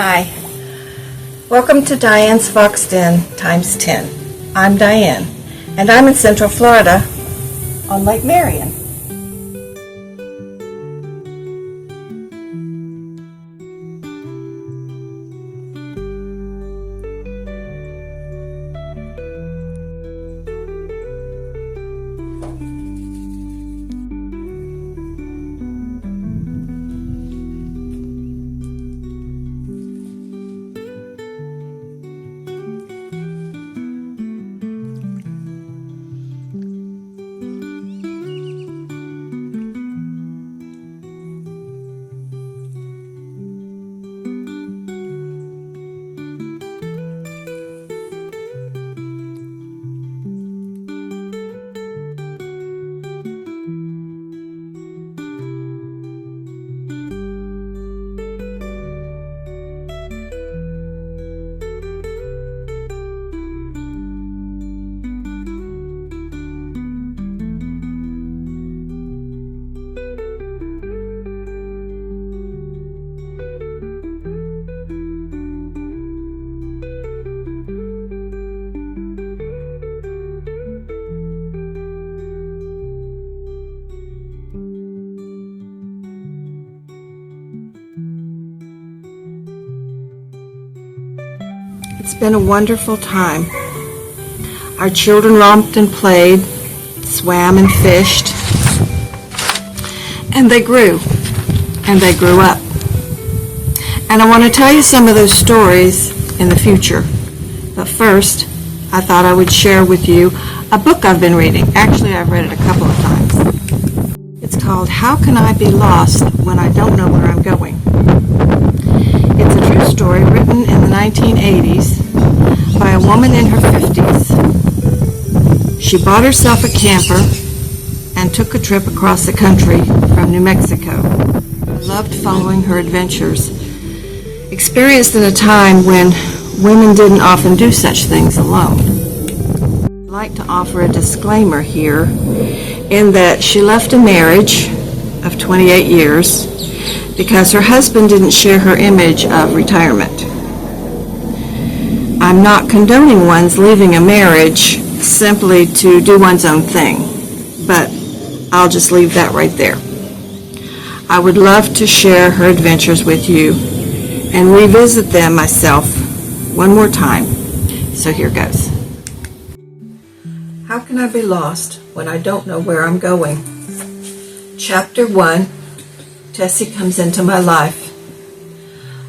Hi, welcome to Diane's Fox Den times 10. I'm Diane, and I'm in Central Florida on Lake Marion. It's been a wonderful time. Our children romped and played, swam and fished, and they grew up. And I want to tell you some of those stories in the future. But first, I thought I would share with you a book I've been reading. Actually, I've read it a couple of times. It's called How Can I Be Lost When I Don't Know Where I'm Going? It's a true story written in the 1980s by a woman in her 50s. She bought herself a camper and took a trip across the country from New Mexico. I loved following her adventures, experienced in a time when women didn't often do such things alone. I'd like to offer a disclaimer here in that she left a marriage of 28 years because her husband didn't share her image of retirement. I'm not condoning one's leaving a marriage simply to do one's own thing, but I'll just leave that right there. I would love to share her adventures with you and revisit them myself one more time. So here goes. How can I be lost when I don't know where I'm going? Chapter 1. Tessie comes into my life.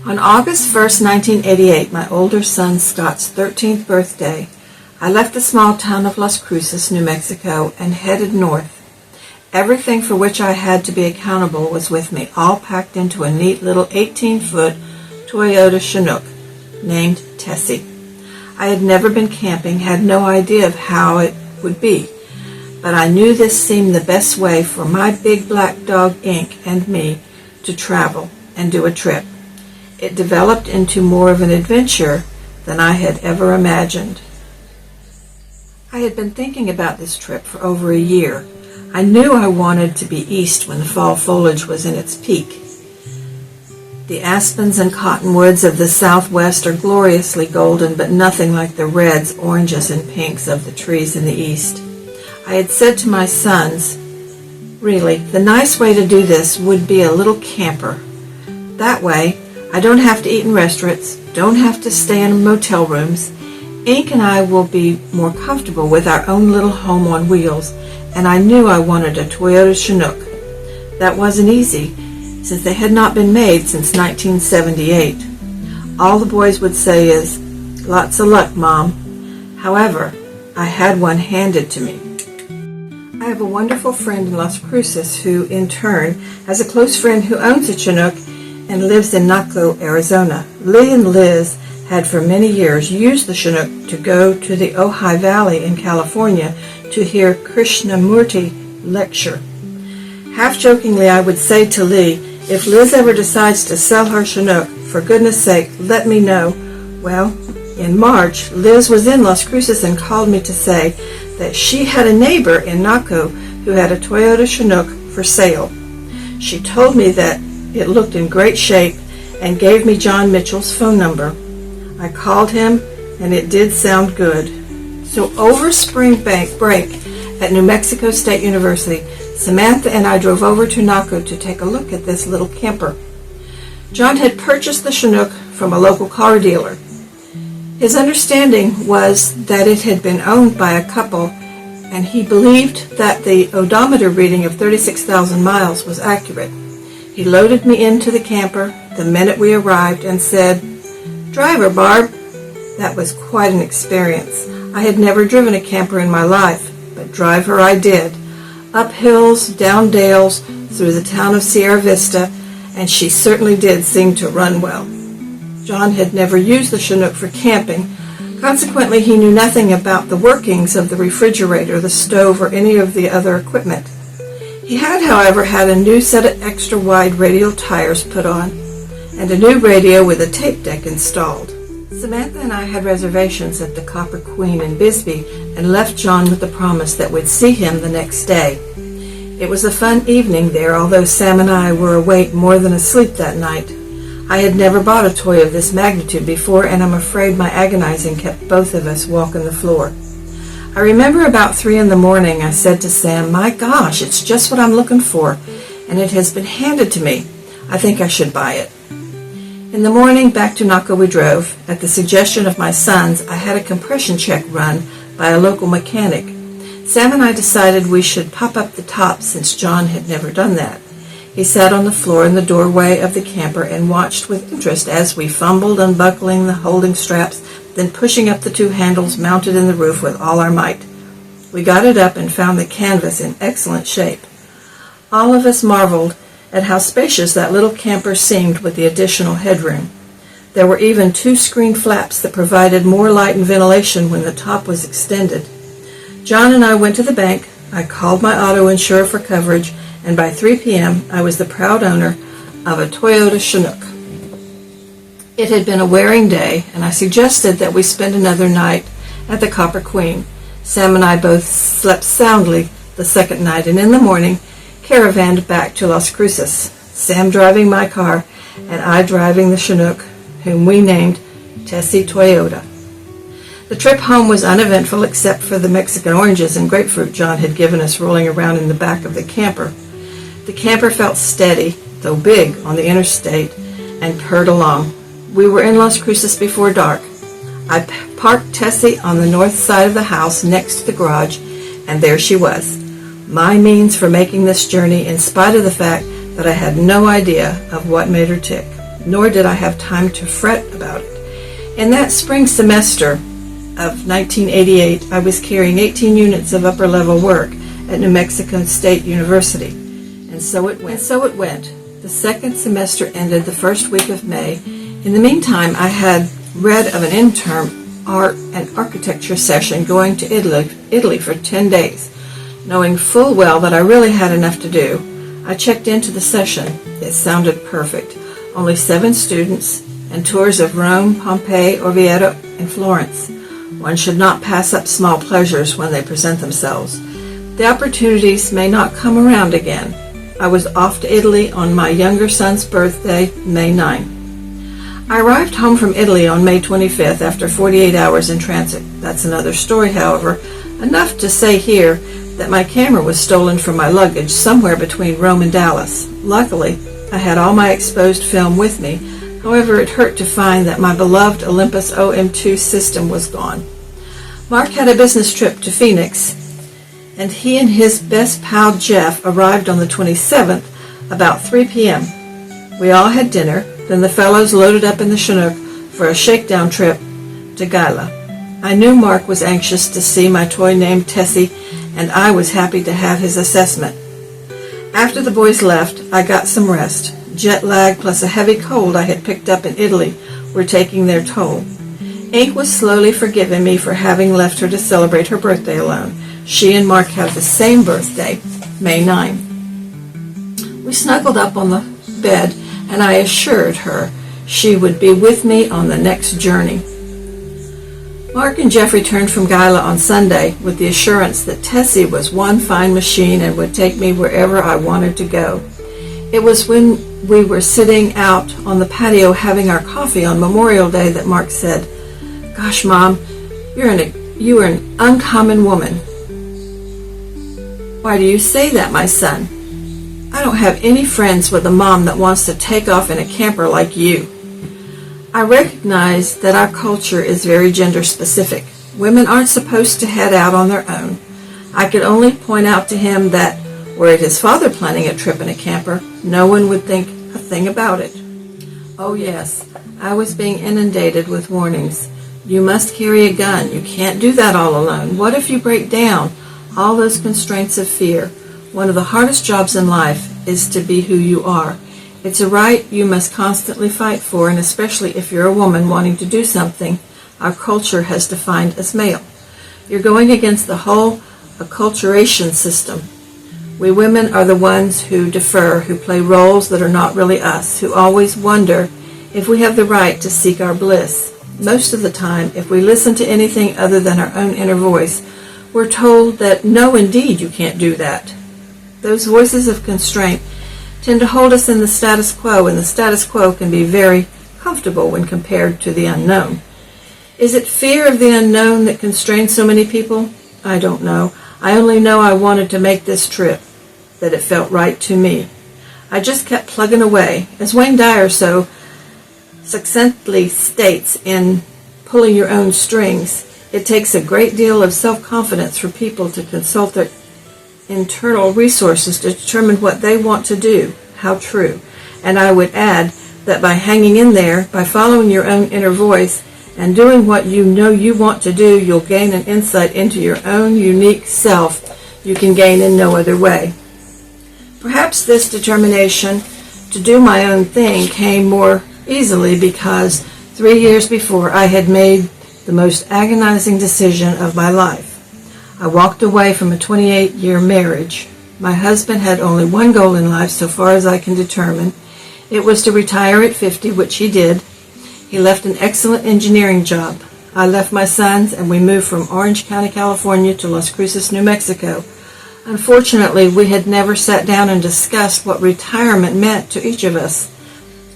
On August 1st, 1988, my older son Scott's 13th birthday, I left the small town of Las Cruces, New Mexico, and headed north. Everything for which I had to be accountable was with me, all packed into a neat little 18-foot Toyota Chinook named Tessie. I had never been camping, had no idea of how it would be, but I knew this seemed the best way for my big black dog Ink and me to travel and do a trip. It developed into more of an adventure than I had ever imagined. I had been thinking about this trip for over a year. I knew I wanted to be east when the fall foliage was in its peak. The aspens and cottonwoods of the southwest are gloriously golden, but nothing like the reds, oranges, and pinks of the trees in the east. I had said to my sons, really, the nice way to do this would be a little camper. That way, I don't have to eat in restaurants, don't have to stay in motel rooms. Ink and I will be more comfortable with our own little home on wheels, and I knew I wanted a Toyota Chinook. That wasn't easy, since they had not been made since 1978. All the boys would say is, "Lots of luck, Mom." However, I had one handed to me. I have a wonderful friend in Las Cruces who, in turn, has a close friend who owns a Chinook and lives in Naco, Arizona. Lee and Liz had for many years used the Chinook to go to the Ojai Valley in California to hear Krishnamurti lecture. Half-jokingly, I would say to Lee, if Liz ever decides to sell her Chinook, for goodness sake, let me know. Well, in March, Liz was in Las Cruces and called me to say that she had a neighbor in Naco who had a Toyota Chinook for sale. She told me that it looked in great shape and gave me John Mitchell's phone number. I called him, and it did sound good. So over spring break at New Mexico State University, Samantha and I drove over to Naco to take a look at this little camper. John had purchased the Chinook from a local car dealer. His understanding was that it had been owned by a couple, and he believed that the odometer reading of 36,000 miles was accurate. He loaded me into the camper the minute we arrived and said, "Driver, Barb." That was quite an experience. I had never driven a camper in my life, but drive her I did. Up hills, down dales, through the town of Sierra Vista, and she certainly did seem to run well. John had never used the Chinook for camping. Consequently, he knew nothing about the workings of the refrigerator, the stove, or any of the other equipment. He had, however, had a new set of extra-wide radial tires put on, and a new radio with a tape deck installed. Samantha and I had reservations at the Copper Queen in Bisbee and left John with the promise that we'd see him the next day. It was a fun evening there, although Sam and I were awake more than asleep that night. I had never bought a toy of this magnitude before, and I'm afraid my agonizing kept both of us walking the floor. I remember about 3 in the morning I said to Sam, "My gosh, it's just what I'm looking for, and it has been handed to me. I think I should buy it." In the morning, back to Naco we drove. At the suggestion of my sons, I had a compression check run by a local mechanic. Sam and I decided we should pop up the top since John had never done that. He sat on the floor in the doorway of the camper and watched with interest as we fumbled unbuckling the holding straps, then pushing up the 2 handles mounted in the roof with all our might. We got it up and found the canvas in excellent shape. All of us marveled at how spacious that little camper seemed with the additional headroom. There were even 2 screen flaps that provided more light and ventilation when the top was extended. John and I went to the bank. I called my auto insurer for coverage, and by 3 p.m. I was the proud owner of a Toyota Chinook. It had been a wearing day, and I suggested that we spend another night at the Copper Queen. Sam and I both slept soundly the second night, and in the morning caravanned back to Las Cruces, Sam driving my car and I driving the Chinook, whom we named Tessie Toyota. The trip home was uneventful except for the Mexican oranges and grapefruit John had given us rolling around in the back of the camper. The camper felt steady, though big, on the interstate and purred along. We were in Las Cruces before dark. I parked Tessie on the north side of the house next to the garage, and there she was. My means for making this journey, in spite of the fact that I had no idea of what made her tick, nor did I have time to fret about it. In that spring semester of 1988, I was carrying 18 units of upper-level work at New Mexico State University, and so it went. The second semester ended the first week of May. In the meantime, I had read of an interim art and architecture session going to Italy for 10 days. Knowing full well that I really had enough to do, I checked into the session. It sounded perfect. Only 7 students and tours of Rome, Pompeii, Oviedo, and Florence. One should not pass up small pleasures when they present themselves. The opportunities may not come around again. I was off to Italy on my younger son's birthday, May 9. I arrived home from Italy on May 25th after 48 hours in transit. That's another story, however. Enough to say here that my camera was stolen from my luggage somewhere between Rome and Dallas. Luckily, I had all my exposed film with me. However, it hurt to find that my beloved Olympus OM2 system was gone. Mark had a business trip to Phoenix, and he and his best pal Jeff arrived on the 27th about 3 p.m. We all had dinner, then the fellows loaded up in the Chinook for a shakedown trip to Gila. I knew Mark was anxious to see my toy named Tessie, and I was happy to have his assessment. After the boys left, I got some rest. Jet lag plus a heavy cold I had picked up in Italy were taking their toll. Ink was slowly forgiving me for having left her to celebrate her birthday alone. She and Mark have the same birthday, May 9. We snuggled up on the bed, and I assured her she would be with me on the next journey. Mark and Jeff returned from Gila on Sunday with the assurance that Tessie was one fine machine and would take me wherever I wanted to go. It was when we were sitting out on the patio having our coffee on Memorial Day that Mark said, "Gosh, Mom, you are an uncommon woman." "Why do you say that, my son?" "I don't have any friends with a mom that wants to take off in a camper like you." I recognize that our culture is very gender specific. Women aren't supposed to head out on their own. I could only point out to him that were it his father planning a trip in a camper, no one would think a thing about it. Oh yes, I was being inundated with warnings. You must carry a gun. You can't do that all alone. What if you break down? All those constraints of fear. One of the hardest jobs in life is to be who you are. It's a right you must constantly fight for, and especially if you're a woman wanting to do something our culture has defined as male. You're going against the whole acculturation system. We women are the ones who defer, who play roles that are not really us, who always wonder if we have the right to seek our bliss. Most of the time, if we listen to anything other than our own inner voice, we're told that no, indeed, you can't do that. Those voices of constraint tend to hold us in the status quo, and the status quo can be very comfortable when compared to the unknown. Is it fear of the unknown that constrains so many people? I don't know. I only know I wanted to make this trip, that it felt right to me. I just kept plugging away. As Wayne Dyer so succinctly states in Pulling Your Own Strings, it takes a great deal of self-confidence for people to consult their internal resources to determine what they want to do. How true. And I would add that by hanging in there, by following your own inner voice, and doing what you know you want to do, you'll gain an insight into your own unique self you can gain in no other way. Perhaps this determination to do my own thing came more easily because 3 years before I had made the most agonizing decision of my life. I walked away from a 28-year marriage. My husband had only one goal in life, so far as I can determine. It was to retire at 50, which he did. He left an excellent engineering job. I left my sons, and we moved from Orange County, California to Las Cruces, New Mexico. Unfortunately, we had never sat down and discussed what retirement meant to each of us.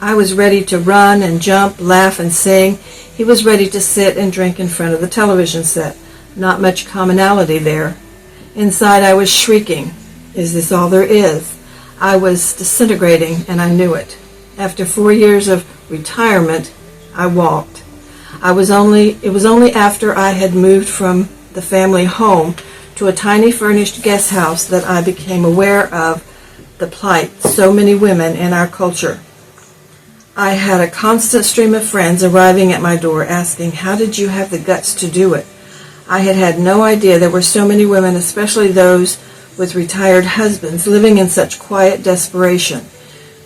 I was ready to run and jump, laugh and sing. He was ready to sit and drink in front of the television set. Not much commonality there. Inside I was shrieking, "Is this all there is?" I was disintegrating, and I knew it. After 4 years of retirement, I walked. It was only after I had moved from the family home to a tiny furnished guest house that I became aware of the plight so many women in our culture. I had a constant stream of friends arriving at my door asking, "How did you have the guts to do it?" I had had no idea there were so many women, especially those with retired husbands, living in such quiet desperation.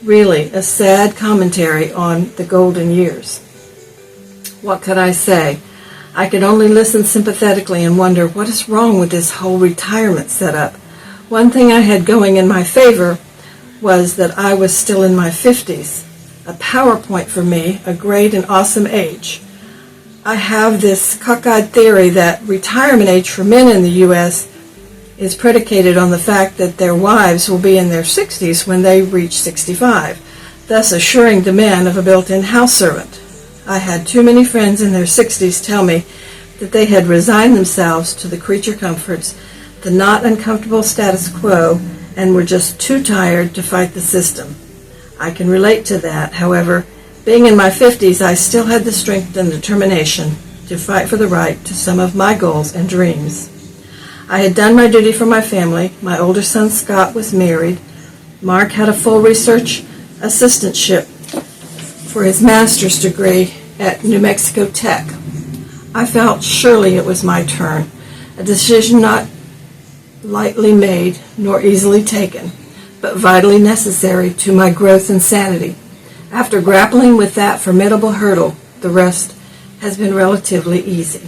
Really, a sad commentary on the golden years. What could I say? I could only listen sympathetically and wonder, what is wrong with this whole retirement setup? One thing I had going in my favor was that I was still in my 50s. A PowerPoint for me, a great and awesome age. I have this cockeyed theory that retirement age for men in the U.S. is predicated on the fact that their wives will be in their 60s when they reach 65, thus assuring the men of a built-in house servant. I had too many friends in their 60s tell me that they had resigned themselves to the creature comforts, the not uncomfortable status quo, and were just too tired to fight the system. I can relate to that. However, being in my 50s, I still had the strength and determination to fight for the right to some of my goals and dreams. I had done my duty for my family. My older son, Scott, was married. Mark had a full research assistantship for his master's degree at New Mexico Tech. I felt surely it was my turn, a decision not lightly made nor easily taken, but vitally necessary to my growth and sanity. After grappling with that formidable hurdle, the rest has been relatively easy.